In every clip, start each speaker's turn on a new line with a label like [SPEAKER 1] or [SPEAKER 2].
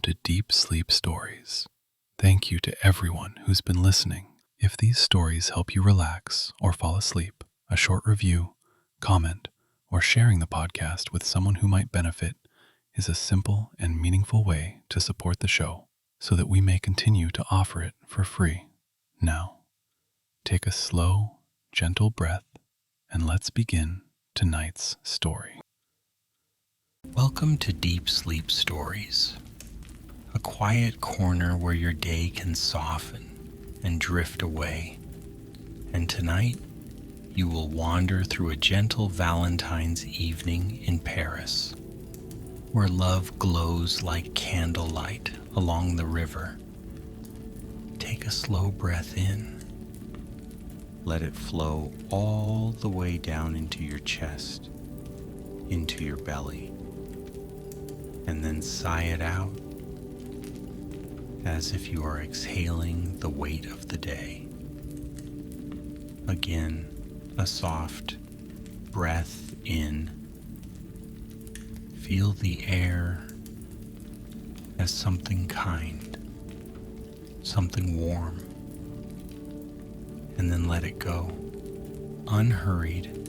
[SPEAKER 1] to Deep Sleep Stories. Thank you to everyone who's been listening. If these stories help you relax or fall asleep, a short review, comment, or sharing the podcast with someone who might benefit is a simple and meaningful way to support the show so that we may continue to offer it for free. Now, take a slow, gentle breath and let's begin tonight's story.
[SPEAKER 2] Welcome to Deep Sleep Stories, a quiet corner where your day can soften and drift away. And tonight, you will wander through a gentle Valentine's evening in Paris, where love glows like candlelight along the river. Take a slow breath in. Let it flow all the way down into your chest, into your belly, and then sigh it out as if you are exhaling the weight of the day. Again, a soft breath in. Feel the air as something kind, something warm, and then let it go, unhurried,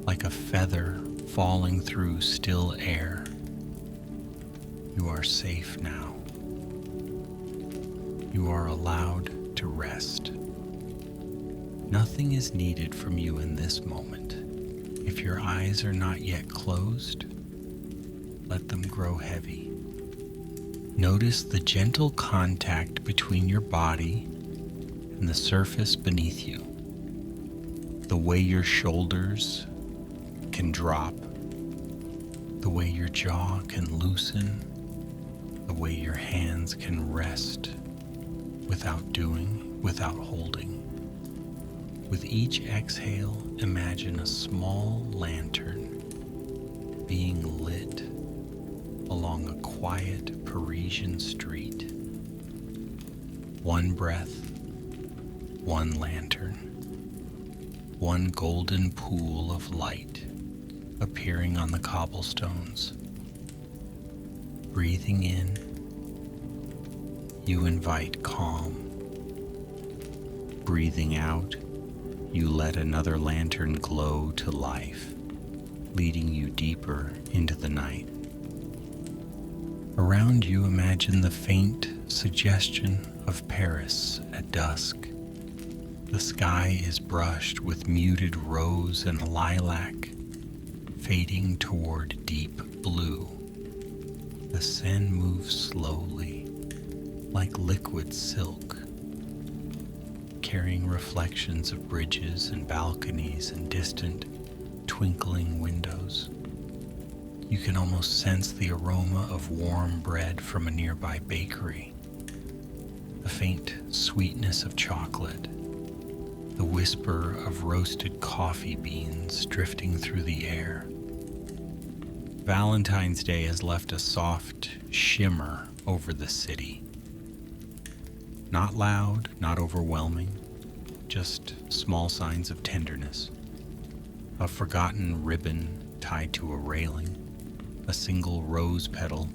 [SPEAKER 2] like a feather falling through still air. You are safe now. You are allowed to rest. Nothing is needed from you in this moment. If your eyes are not yet closed, let them grow heavy. Notice the gentle contact between your body and the surface beneath you. The way your shoulders can drop, the way your jaw can loosen, the way your hands can rest without doing, without holding. With each exhale, imagine a small lantern being lit along a quiet Parisian street. One breath, one lantern, one golden pool of light appearing on the cobblestones. Breathing in, you invite calm. Breathing out, you let another lantern glow to life, leading you deeper into the night. Around you, imagine the faint suggestion of Paris at dusk. The sky is brushed with muted rose and lilac, fading toward deep blue. The Seine moves slowly, like liquid silk, carrying reflections of bridges and balconies and distant, twinkling windows. You can almost sense the aroma of warm bread from a nearby bakery, the faint sweetness of chocolate, the whisper of roasted coffee beans drifting through the air. Valentine's Day has left a soft shimmer over the city. Not loud, not overwhelming, just small signs of tenderness. A forgotten ribbon tied to a railing, a single rose petal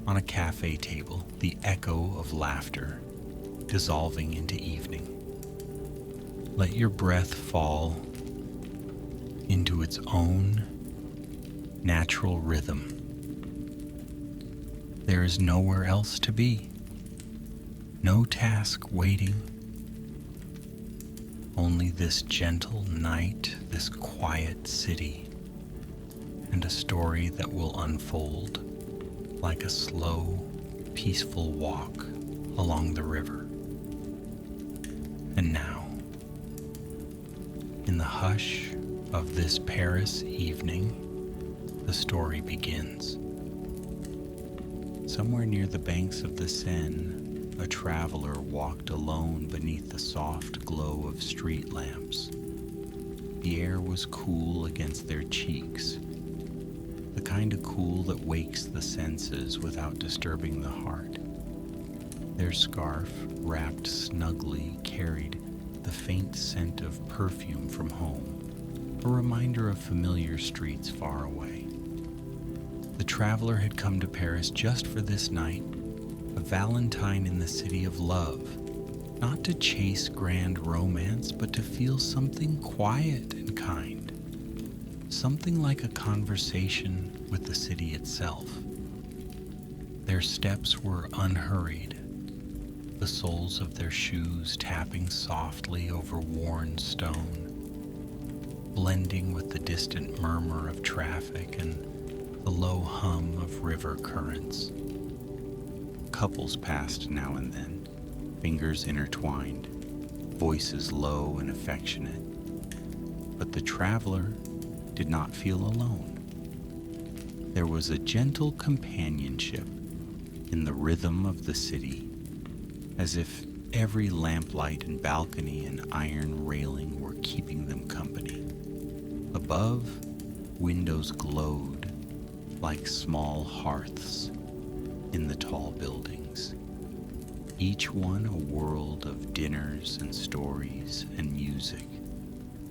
[SPEAKER 2] on a cafe table, the echo of laughter dissolving into evening. Let your breath fall into its own natural rhythm. There is nowhere else to be. No task waiting. Only this gentle night, this quiet city, and a story that will unfold like a slow, peaceful walk along the river. And now, in the hush of this Paris evening, the story begins. Somewhere near the banks of the Seine, a traveler walked alone beneath the soft glow of street lamps. The air was cool against their cheeks, the kind of cool that wakes the senses without disturbing the heart. Their scarf, wrapped snugly, carried the faint scent of perfume from home, a reminder of familiar streets far away. The traveler had come to Paris just for this night, A Valentine in the city of love, not to chase grand romance, but to feel something quiet and kind, something like a conversation with the city itself. Their steps were unhurried, the soles of their shoes tapping softly over worn stone, blending with the distant murmur of traffic and the low hum of river currents. Couples passed now and then, fingers intertwined, voices low and affectionate. But the traveler did not feel alone. There was a gentle companionship in the rhythm of the city, as if every lamplight and balcony and iron railing were keeping them company. Above, windows glowed like small hearths in the tall buildings, each one a world of dinners and stories and music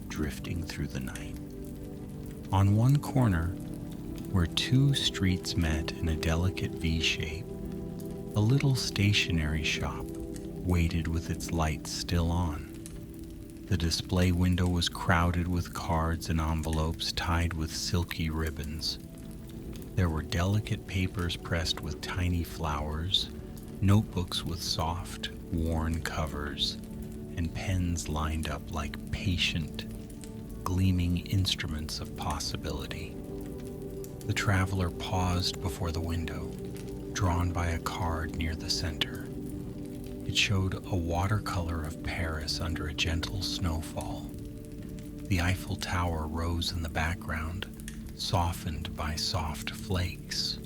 [SPEAKER 2] drifting through the night. On one corner, where two streets met in a delicate V shape, a little stationery shop waited with its lights still on. The display window was crowded with cards and envelopes tied with silky ribbons. There were delicate papers pressed with tiny flowers, notebooks with soft, worn covers, and pens lined up like patient, gleaming instruments of possibility. The traveler paused before the window, drawn by a card near the center. It showed a watercolor of Paris under a gentle snowfall. The Eiffel Tower rose in the background, softened by soft flakes,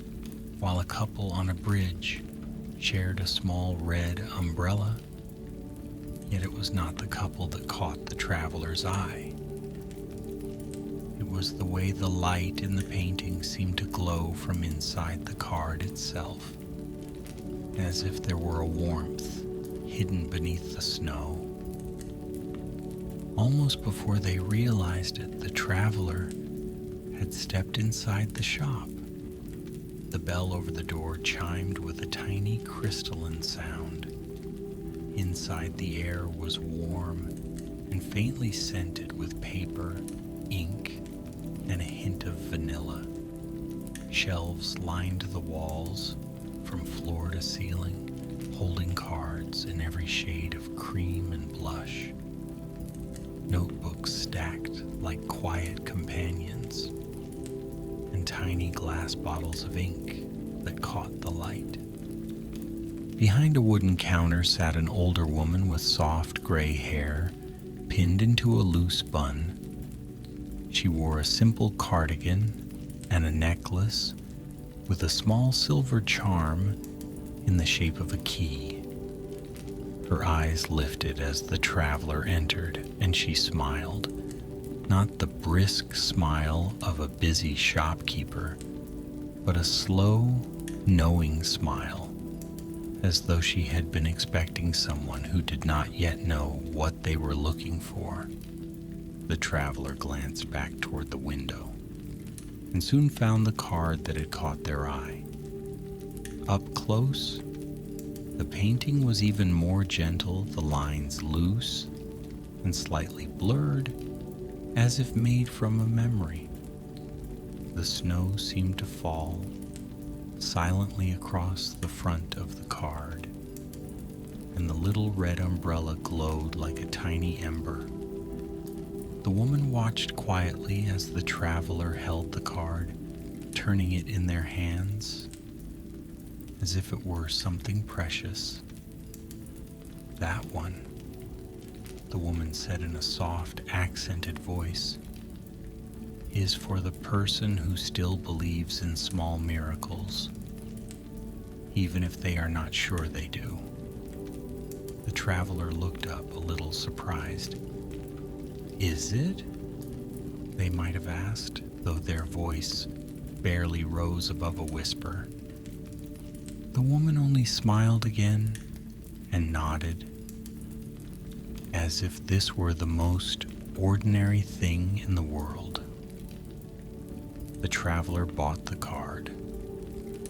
[SPEAKER 2] while a couple on a bridge shared a small red umbrella. Yet it was not the couple that caught the traveler's eye. It was the way the light in the painting seemed to glow from inside the card itself, as if there were a warmth hidden beneath the snow. Almost before they realized it, the traveler had stepped inside the shop. The bell over the door chimed with a tiny crystalline sound. Inside, the air was warm and faintly scented with paper, ink, and a hint of vanilla. Shelves lined the walls from floor to ceiling, holding cards in every shade of cream and blush. Notebooks stacked like quiet companions, and tiny glass bottles of ink that caught the light. Behind a wooden counter sat an older woman with soft gray hair pinned into a loose bun. She wore a simple cardigan and a necklace with a small silver charm in the shape of a key. Her eyes lifted as the traveler entered, and she smiled, not the brisk smile of a busy shopkeeper, but a slow, knowing smile, as though she had been expecting someone who did not yet know what they were looking for. The traveler glanced back toward the window and soon found the card that had caught their eye. Up close, the painting was even more gentle, the lines loose and slightly blurred, as if made from a memory. The snow seemed to fall silently across the front of the card, and the little red umbrella glowed like a tiny ember. The woman watched quietly as the traveler held the card, turning it in their hands as if it were something precious. "That one," the woman said in a soft, accented voice, "is for the person who still believes in small miracles, even if they are not sure they do." The traveler looked up a little surprised. "Is it?" they might have asked, though their voice barely rose above a whisper. The woman only smiled again and nodded, as if this were the most ordinary thing in the world. The traveler bought the card,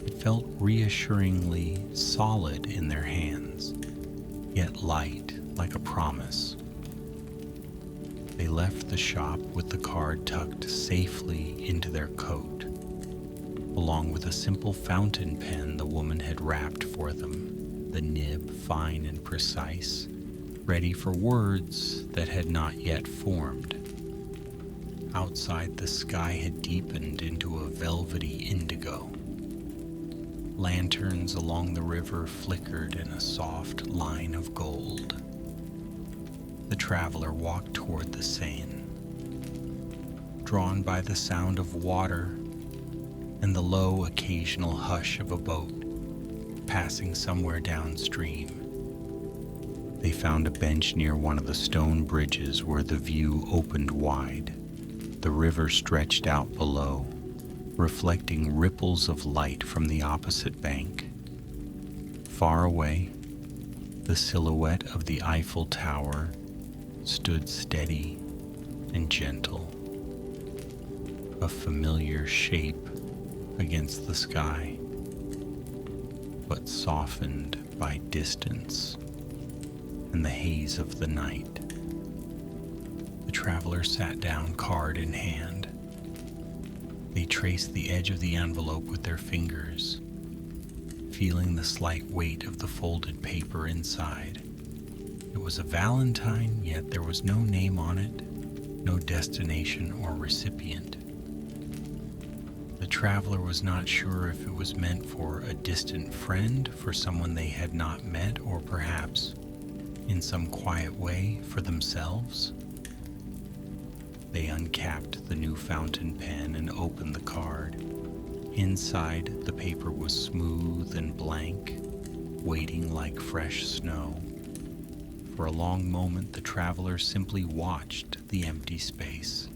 [SPEAKER 2] It felt reassuringly solid in their hands, yet light like a promise. They left the shop with the card tucked safely into their coat, along with a simple fountain pen the woman had wrapped for them, the nib fine and precise, ready for words that had not yet formed. Outside, the sky had deepened into a velvety indigo. Lanterns along the river flickered in a soft line of gold. The traveler walked toward the Seine, drawn by the sound of water and the low occasional hush of a boat passing somewhere downstream. They found a bench near one of the stone bridges where the view opened wide. The river stretched out below, reflecting ripples of light from the opposite bank. Far away, the silhouette of the Eiffel Tower stood steady and gentle, a familiar shape against the sky, but softened by distance and the haze of the night. The traveler sat down, card in hand. They traced the edge of the envelope with their fingers, feeling the slight weight of the folded paper inside. It was a Valentine, yet there was no name on it, no destination or recipient. The traveler was not sure if it was meant for a distant friend, for someone they had not met, or perhaps, in some quiet way, for themselves. They uncapped the new fountain pen and opened the card. Inside, the paper was smooth and blank, waiting like fresh snow. For a long moment, the traveler simply watched the empty space,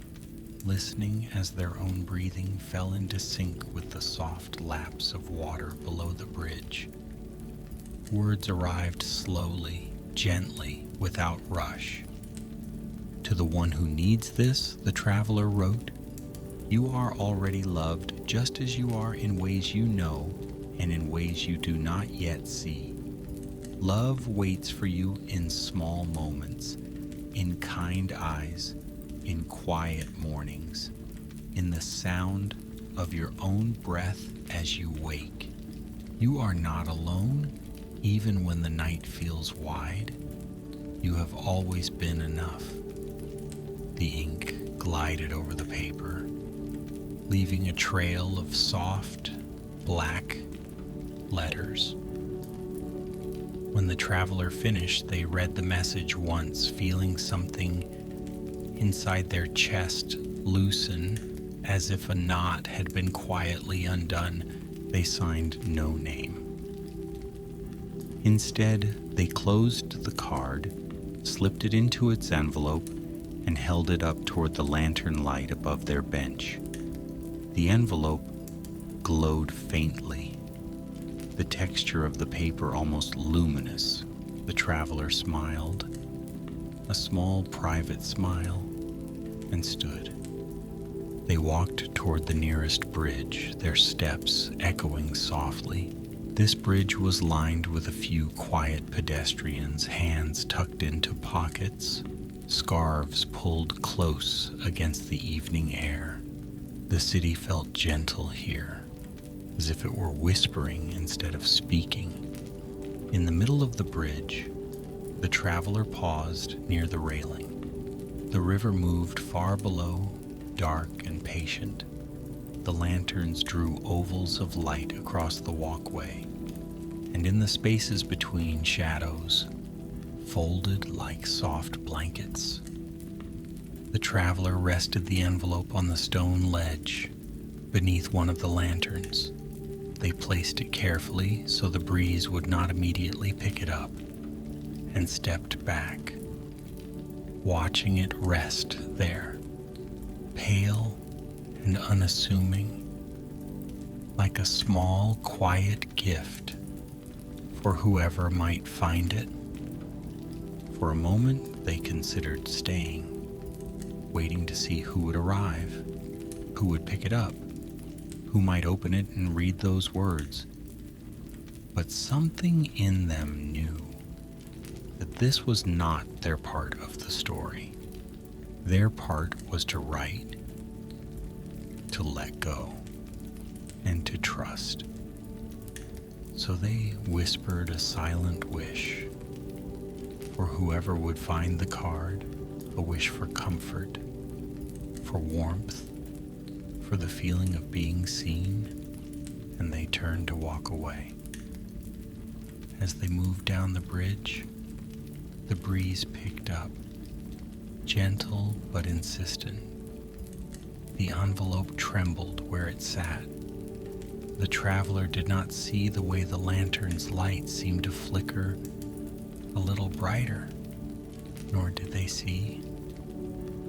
[SPEAKER 2] listening as their own breathing fell into sync with the soft laps of water below the bridge. Words arrived slowly, gently, without rush. To the one who needs this, the traveler wrote, "You are already loved just as you are in ways you know and in ways you do not yet see. Love waits for you in small moments, in kind eyes, in quiet mornings, in the sound of your own breath as you wake. You are not alone, even when the night feels wide. You have always been enough." The ink glided over the paper, leaving a trail of soft, black letters. When the traveler finished, they read the message once, feeling something inside their chest loosen, as if a knot had been quietly undone. They signed no name. Instead, they closed the card, slipped it into its envelope, and held it up toward the lantern light above their bench. The envelope glowed faintly, the texture of the paper almost luminous. The traveler smiled, a small private smile, and stood. They walked toward the nearest bridge, their steps echoing softly. This bridge was lined with a few quiet pedestrians, hands tucked into pockets, scarves pulled close against the evening air. The city felt gentle here, as if it were whispering instead of speaking. In the middle of the bridge, the traveler paused near the railing. The river moved far below, dark and patient. The lanterns drew ovals of light across the walkway, and in the spaces between, shadows folded like soft blankets. The traveler rested the envelope on the stone ledge beneath one of the lanterns. They placed it carefully so the breeze would not immediately pick it up, and stepped back, watching it rest there, pale and unassuming, like a small, quiet gift for whoever might find it. For a moment, they considered staying, waiting to see who would arrive, who would pick it up, who might open it and read those words. But something in them knew that this was not their part of the story. Their part was to write, to let go, and to trust. So they whispered a silent wish for whoever would find the card, a wish for comfort, for warmth, for the feeling of being seen, and they turned to walk away. As they moved down the bridge, the breeze picked up, gentle but insistent. The envelope trembled where it sat. The traveler did not see the way the lantern's light seemed to flicker a little brighter, nor did they see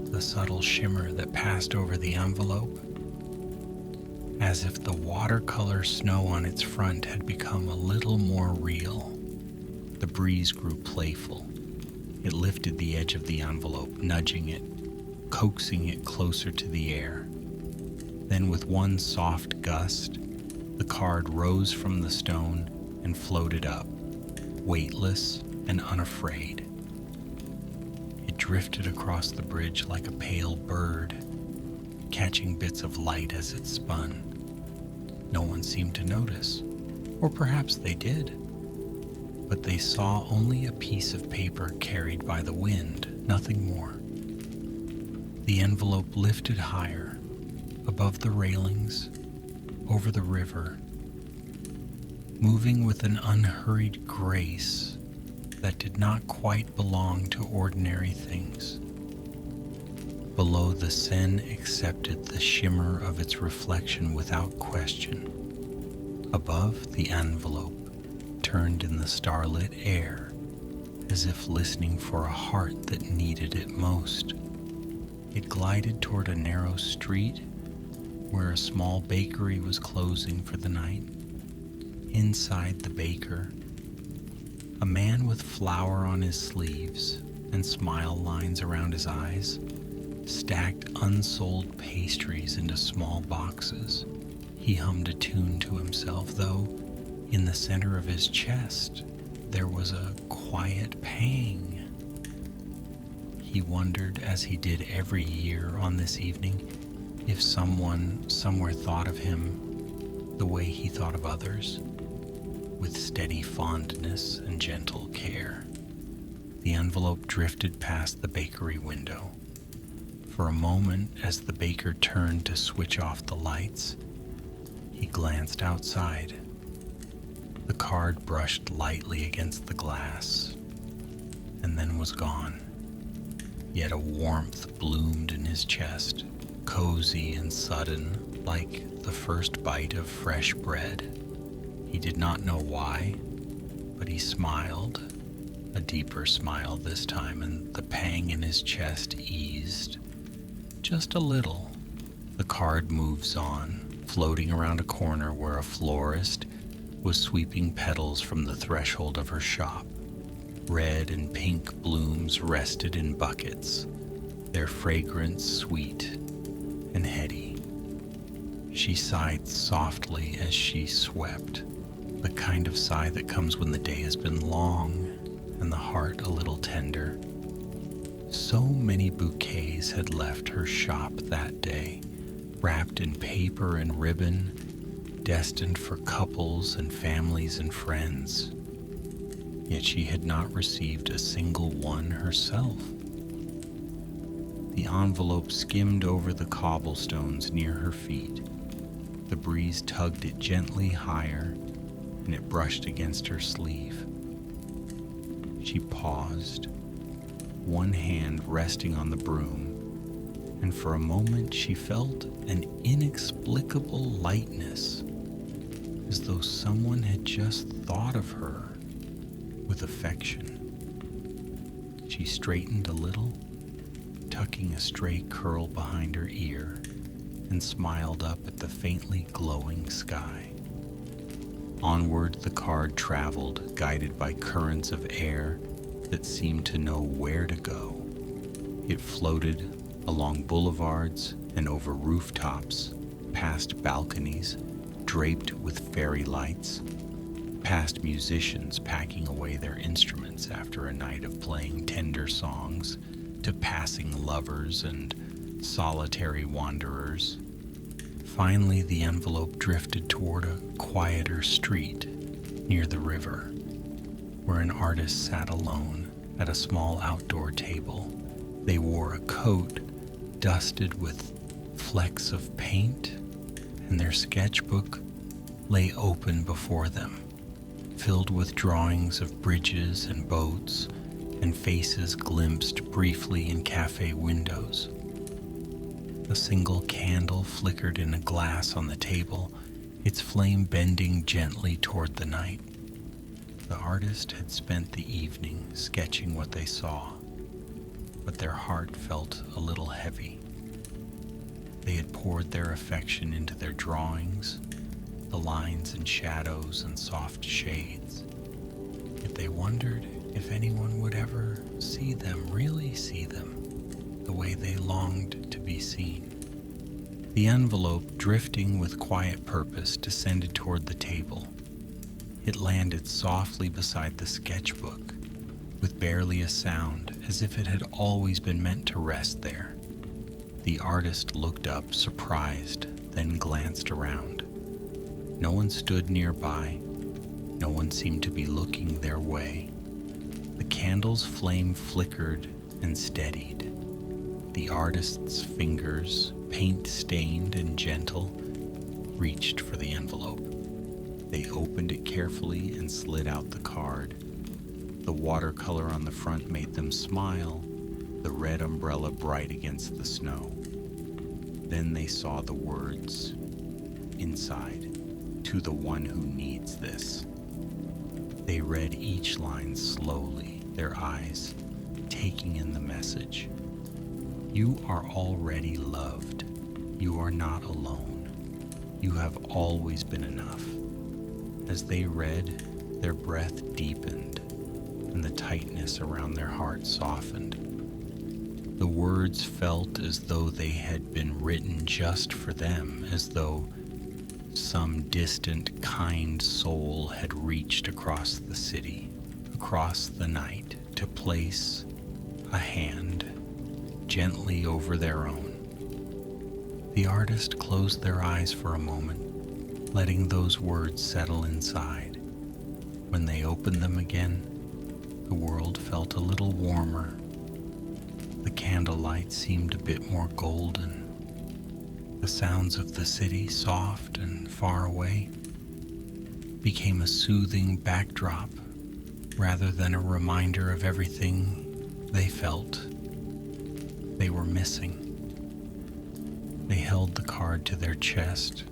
[SPEAKER 2] the subtle shimmer that passed over the envelope, as if the watercolor snow on its front had become a little more real. The breeze grew playful. It lifted the edge of the envelope, nudging it, coaxing it closer to the air. Then with one soft gust, the card rose from the stone and floated up, weightless and unafraid. It drifted across the bridge like a pale bird, catching bits of light as it spun. No one seemed to notice, or perhaps they did, but they saw only a piece of paper carried by the wind, nothing more. The envelope lifted higher, above the railings, over the river, moving with an unhurried grace that did not quite belong to ordinary things. Below, the Seine accepted the shimmer of its reflection without question. Above, the envelope turned in the starlit air, as if listening for a heart that needed it most. It glided toward a narrow street where a small bakery was closing for the night. Inside the baker, a man with flour on his sleeves and smile lines around his eyes stacked unsold pastries into small boxes. He hummed a tune to himself, though in the center of his chest there was a quiet pang. He wondered, as he did every year on this evening, if someone somewhere thought of him the way he thought of others, with steady fondness and gentle care. The envelope drifted past the bakery window. For a moment, as the baker turned to switch off the lights, he glanced outside. The card brushed lightly against the glass, and then was gone. Yet a warmth bloomed in his chest, cozy and sudden, like the first bite of fresh bread. He did not know why, but he smiled, a deeper smile this time, and the pang in his chest eased. Just a little. The card moves on, floating around a corner where a florist was sweeping petals from the threshold of her shop. Red and pink blooms rested in buckets, their fragrance sweet and heady. She sighed softly as she swept, the kind of sigh that comes when the day has been long and the heart a little tender. So many bouquets had left her shop that day, wrapped in paper and ribbon, destined for couples and families and friends. Yet she had not received a single one herself. The envelope skimmed over the cobblestones near her feet. The breeze tugged it gently higher, and it brushed against her sleeve. She paused, one hand resting on the broom, and for a moment she felt an inexplicable lightness, as though someone had just thought of her with affection. She straightened a little, tucking a stray curl behind her ear, and smiled up at the faintly glowing sky. Onward the card traveled, guided by currents of air that seemed to know where to go. It floated along boulevards and over rooftops, past balconies draped with fairy lights, past musicians packing away their instruments after a night of playing tender songs, to passing lovers and solitary wanderers. Finally, the envelope drifted toward a quieter street near the river, where an artist sat alone at a small outdoor table. They wore a coat dusted with flecks of paint, and their sketchbook lay open before them, filled with drawings of bridges and boats and faces glimpsed briefly in cafe windows. A single candle flickered in a glass on the table, its flame bending gently toward the night. The artist had spent the evening sketching what they saw, but their heart felt a little heavy. They had poured their affection into their drawings, the lines and shadows and soft shades. Yet they wondered if anyone would ever see them, really see them, the way they longed to be seen. The envelope, drifting with quiet purpose, descended toward the table. It landed softly beside the sketchbook, with barely a sound, as if it had always been meant to rest there. The artist looked up, surprised, then glanced around. No one stood nearby. No one seemed to be looking their way. The candle's flame flickered and steadied. The artist's fingers, paint-stained and gentle, reached for the envelope. They opened it carefully and slid out the card. The watercolor on the front made them smile, the red umbrella bright against the snow. Then they saw the words, "Inside, to the one who needs this." They read each line slowly, their eyes taking in the message. You are already loved. You are not alone. You have always been enough. As they read, their breath deepened and the tightness around their heart softened. The words felt as though they had been written just for them, as though some distant, kind soul had reached across the city, across the night, to place a hand gently over their own. The artist closed their eyes for a moment, letting those words settle inside. When they opened them again, the world felt a little warmer. The candlelight seemed a bit more golden. The sounds of the city, soft and far away, became a soothing backdrop rather than a reminder of everything they felt they were missing. They held the card to their chest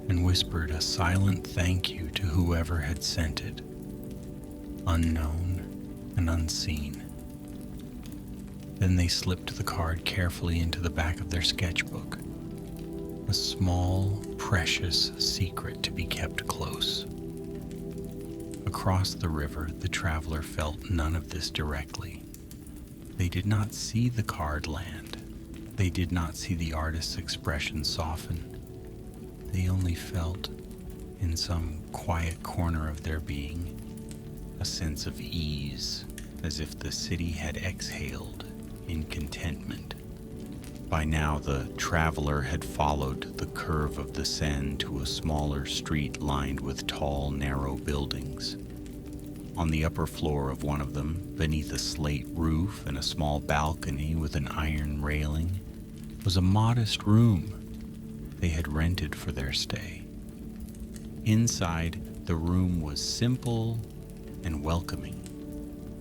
[SPEAKER 2] and whispered a silent thank you to whoever had sent it, unknown and unseen. Then they slipped the card carefully into the back of their sketchbook, a small, precious secret to be kept close. Across the river, the traveler felt none of this directly. They did not see the card land. They did not see the artist's expression soften. They only felt, in some quiet corner of their being, a sense of ease, as if the city had exhaled in contentment. By now, the traveler had followed the curve of the Seine to a smaller street lined with tall, narrow buildings. On the upper floor of one of them, beneath a slate roof and a small balcony with an iron railing, was a modest room they had rented for their stay. Inside, the room was simple and welcoming.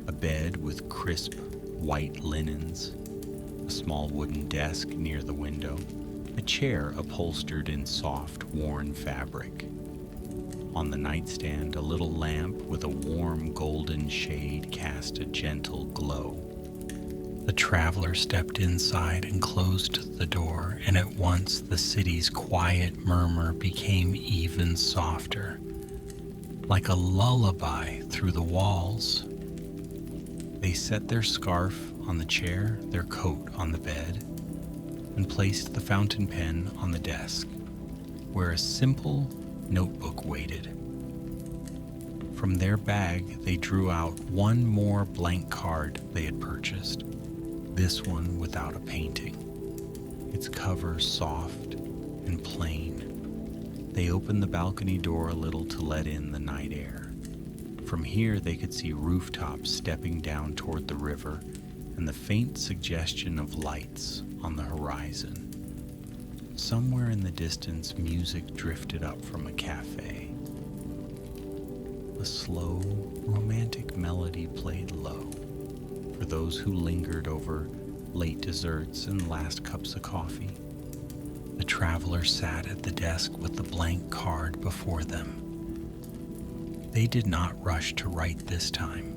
[SPEAKER 2] A bed with crisp white linens, a small wooden desk near the window, a chair upholstered in soft, worn fabric. On the nightstand, a little lamp with a warm golden shade cast a gentle glow. The traveler stepped inside and closed the door, and at once the city's quiet murmur became even softer, like a lullaby through the walls. They set their scarf on the chair, their coat on the bed. and placed the fountain pen on the desk, where a simple notebook waited. From their bag, they drew out one more blank card they had purchased, this one without a painting, its cover soft and plain. They opened the balcony door a little to let in the night air. From here, they could see rooftops stepping down toward the river and the faint suggestion of lights on the horizon. Somewhere in the distance, music drifted up from a cafe. A slow, romantic melody played low for those who lingered over late desserts and last cups of coffee. The traveler sat at the desk with the blank card before them. They did not rush to write this time.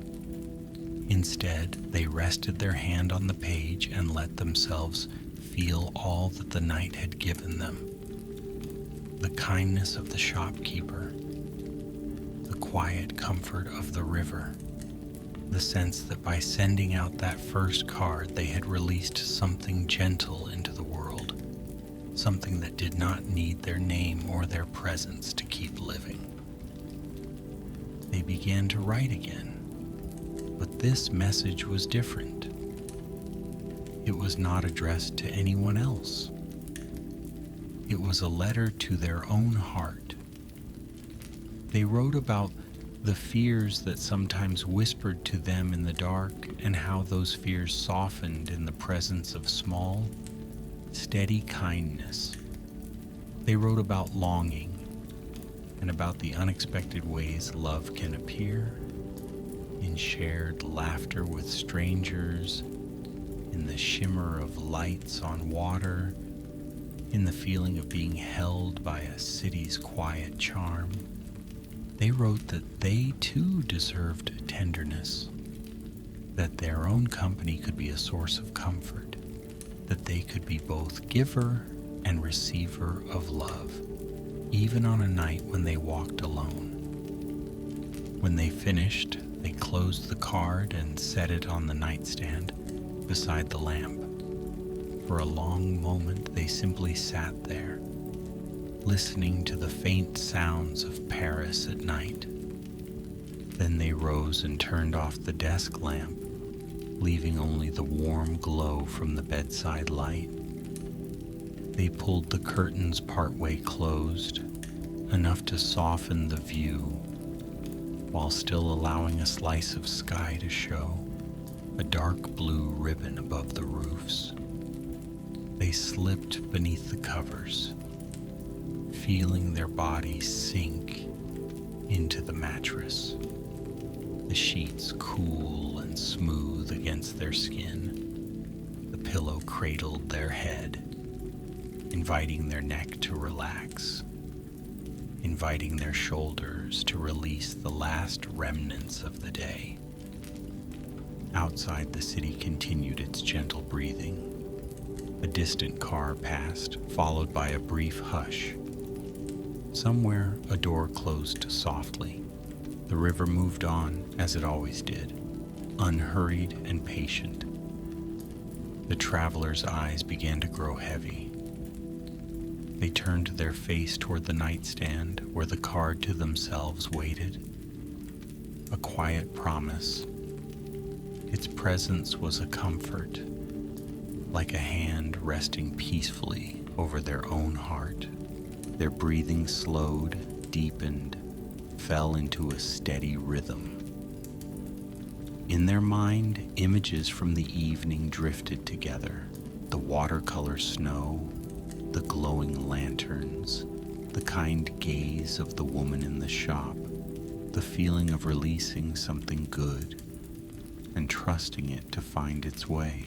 [SPEAKER 2] Instead, they rested their hand on the page and let themselves feel all that the night had given them. The kindness of the shopkeeper, the quiet comfort of the river, the sense that by sending out that first card they had released something gentle into the world, something that did not need their name or their presence to keep living. They began to write again, but this message was different. It was not addressed to anyone else. It was a letter to their own heart. They wrote about the fears that sometimes whispered to them in the dark and how those fears softened in the presence of small, steady kindness. They wrote about longing and about the unexpected ways love can appear in shared laughter with strangers, in the shimmer of lights on water, in the feeling of being held by a city's quiet charm. They wrote that they too deserved tenderness, that their own company could be a source of comfort, that they could be both giver and receiver of love, even on a night when they walked alone. When they finished, they closed the card and set it on the nightstand beside the lamp. For a long moment, they simply sat there, listening to the faint sounds of Paris at night. Then they rose and turned off the desk lamp, leaving only the warm glow from the bedside light. They pulled the curtains partway closed, enough to soften the view, while still allowing a slice of sky to show, a dark blue ribbon above the roofs. They slipped beneath the covers, feeling their bodies sink into the mattress, the sheets cool and smooth against their skin. The pillow cradled their head, inviting their neck to relax, inviting their shoulders to release the last remnants of the day. Outside, the city continued its gentle breathing. A distant car passed, followed by a brief hush. Somewhere, a door closed softly. The river moved on, as it always did, unhurried and patient. The traveler's eyes began to grow heavy. They turned their face toward the nightstand where the card to themselves waited. A quiet promise. Its presence was a comfort, like a hand resting peacefully over their own heart. Their breathing slowed, deepened, fell into a steady rhythm. In their mind, images from the evening drifted together. The watercolor snow, the glowing lanterns, the kind gaze of the woman in the shop, the feeling of releasing something good and trusting it to find its way.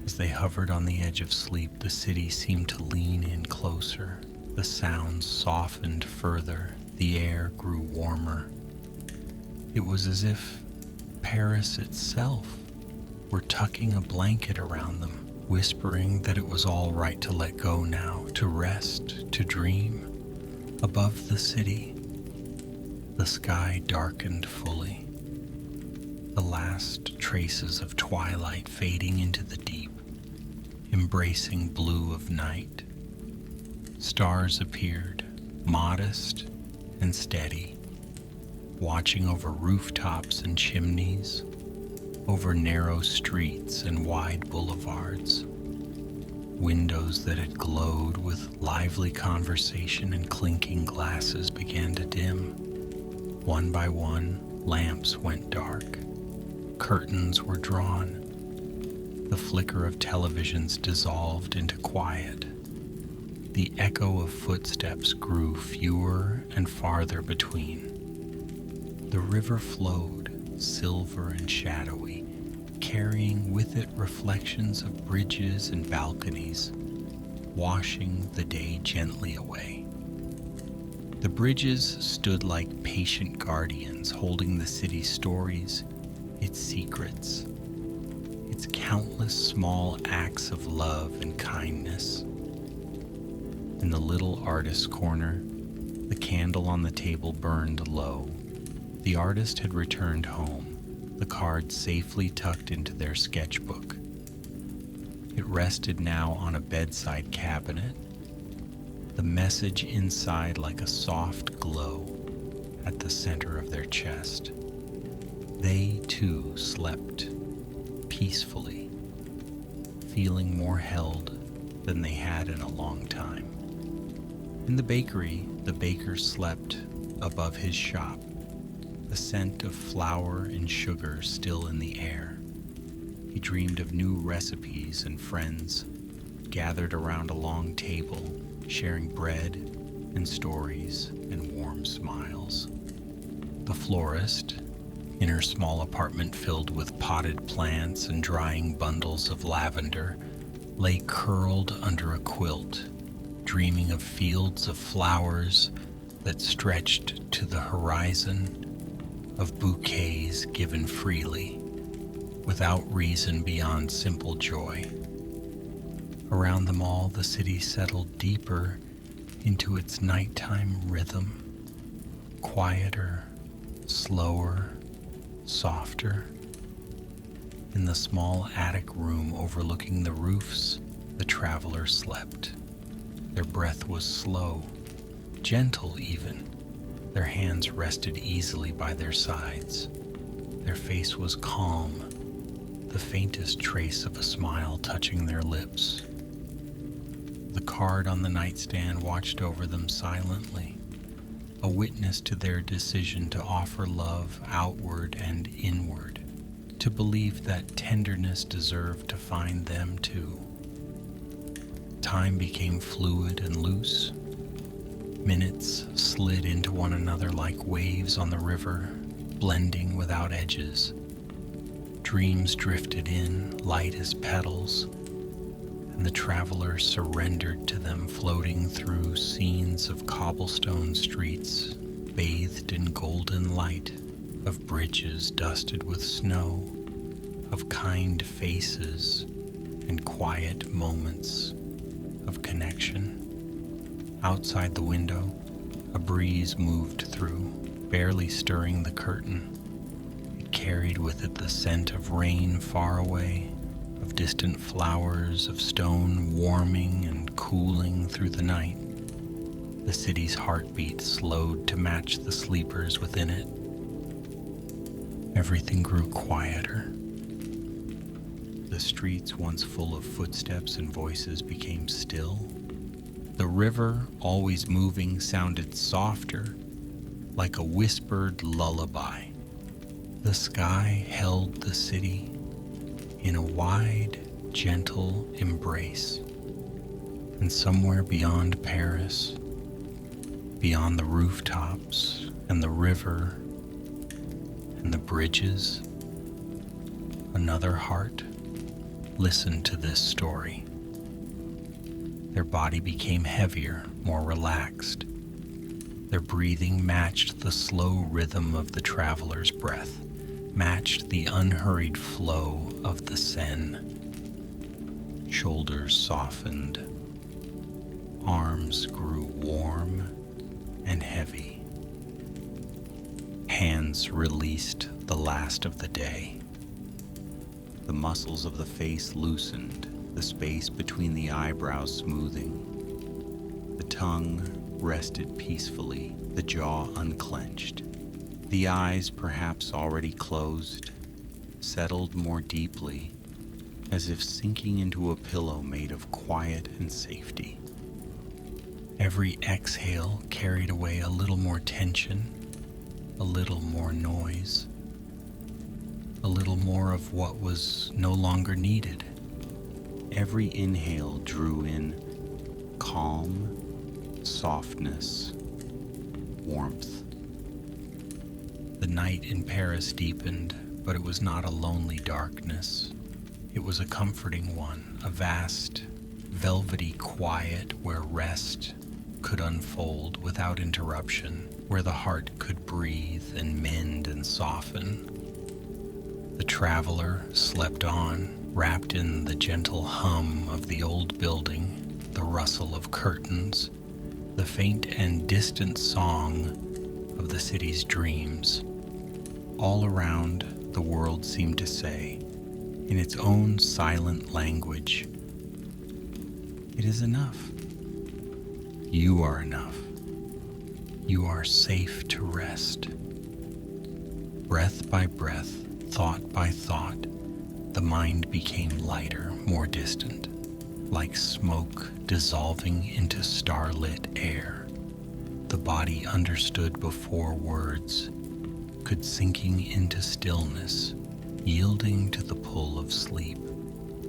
[SPEAKER 2] As they hovered on the edge of sleep, the city seemed to lean in closer. The sounds softened further. The air grew warmer. It was as if Paris itself were tucking a blanket around them, whispering that it was all right to let go now, to rest, to dream. Above the city, the sky darkened fully, the last traces of twilight fading into the deep. embracing blue of night. Stars appeared, modest and steady, watching over rooftops and chimneys, over narrow streets and wide boulevards. Windows that had glowed with lively conversation and clinking glasses began to dim. One by one, lamps went dark. Curtains were drawn. The flicker of televisions dissolved into quiet. The echo of footsteps grew fewer and farther between. The river flowed, silver and shadowy, carrying with it reflections of bridges and balconies, washing the day gently away. The bridges stood like patient guardians, holding the city's stories, its secrets, its countless small acts of love and kindness. In the little artist's corner, the candle on the table burned low. The artist had returned home, the cards safely tucked into their sketchbook. It rested now on a bedside cabinet, the message inside like a soft glow at the center of their chest. They too slept peacefully, feeling more held than they had in a long time. In the bakery, the baker slept above his shop, the scent of flour and sugar still in the air. He dreamed of new recipes and friends gathered around a long table, sharing bread and stories and warm smiles. The florist, in her small apartment filled with potted plants and drying bundles of lavender, lay curled under a quilt, dreaming of fields of flowers that stretched to the horizon, of bouquets given freely, without reason beyond simple joy. Around them all, the city settled deeper into its nighttime rhythm, quieter, slower, softer. In the small attic room overlooking the roofs, the travelers slept. Their breath was slow, gentle even. Their hands rested easily by their sides. Their face was calm, the faintest trace of a smile touching their lips. The card on the nightstand watched over them silently, a witness to their decision to offer love outward and inward, to believe that tenderness deserved to find them too. Time became fluid and loose. Minutes slid into one another like waves on the river, blending without edges. Dreams drifted in, light as petals, and the traveler surrendered to them, floating through scenes of cobblestone streets, bathed in golden light, of bridges dusted with snow, of kind faces and quiet moments of connection. Outside the window, a breeze moved through, barely stirring the curtain. It carried with it the scent of rain far away, of distant flowers, of stone warming and cooling through the night. The city's heartbeat slowed to match the sleepers within it. Everything grew quieter. The streets, once full of footsteps and voices, became still. The river, always moving, sounded softer, like a whispered lullaby. The sky held the city in a wide, gentle embrace. And somewhere beyond Paris, beyond the rooftops and the river and the bridges, another heart listened to this story. Their body became heavier, more relaxed. Their breathing matched the slow rhythm of the traveler's breath, matched the unhurried flow of the Seine. Shoulders softened, arms grew warm and heavy. Hands released the last of the day. The muscles of the face loosened, the space between the eyebrows smoothing. The tongue rested peacefully, the jaw unclenched. The eyes, perhaps already closed, settled more deeply, as if sinking into a pillow made of quiet and safety. Every exhale carried away a little more tension, a little more noise, a little more of what was no longer needed. Every inhale drew in calm, softness, warmth. The night in Paris deepened, but it was not a lonely darkness. It was a comforting one, a vast, velvety quiet where rest could unfold without interruption, where the heart could breathe and mend and soften. The traveler slept on, wrapped in the gentle hum of the old building, the rustle of curtains, the faint and distant song of the city's dreams. All around, the world seemed to say, in its own silent language, "It is enough. You are enough. You are safe to rest." Breath by breath, thought by thought, the mind became lighter, more distant, like smoke dissolving into starlit air. The body understood before words could, sinking into stillness, yielding to the pull of sleep.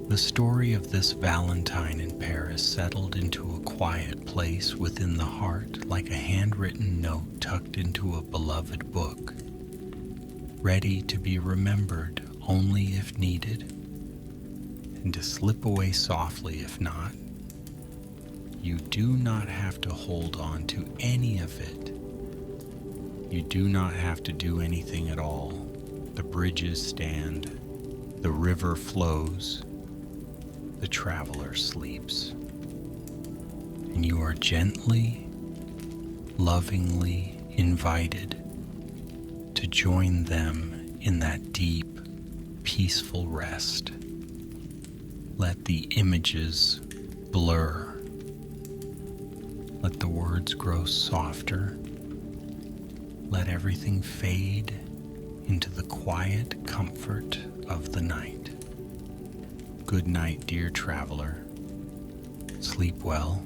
[SPEAKER 2] The story of this Valentine in Paris settled into a quiet place within the heart, like a handwritten note tucked into a beloved book, ready to be remembered only if needed, and to slip away softly if not. You do not have to hold on to any of it. You do not have to do anything at all. The bridges stand, the river flows, the traveler sleeps, and you are gently, lovingly invited to join them in that deep, peaceful rest. Let the images blur. Let the words grow softer. Let everything fade into the quiet comfort of the night. Good night, dear traveler. Sleep well.